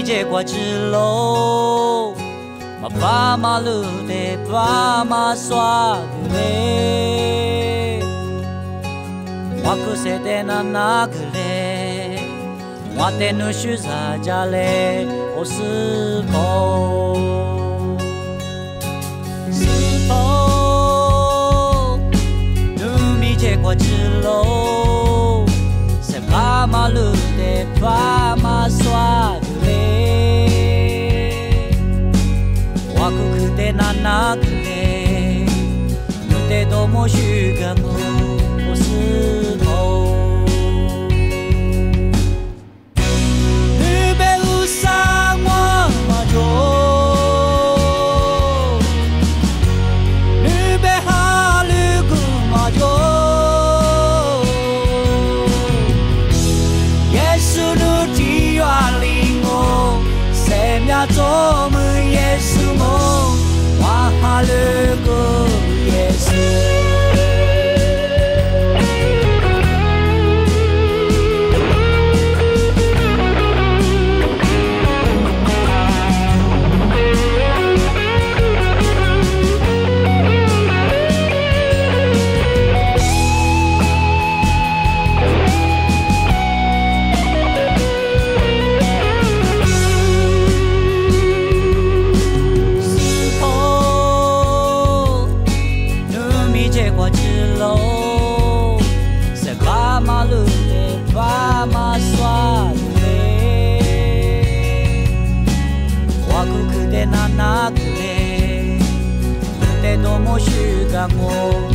je qua chilo ma ba ma lu de ba ma swa le wa ku se de na na gre wa te nu shu sa ja le o su po je qua chilo se ba ma lu de ba ma swa le wa ku ku de na na le nu te do mo shu ga mo o su mo nu be u sa mo ma jo nu be ha lu ku ma jo做梦耶稣梦，哇哈勒个耶稣。なくて、てどもしゅがも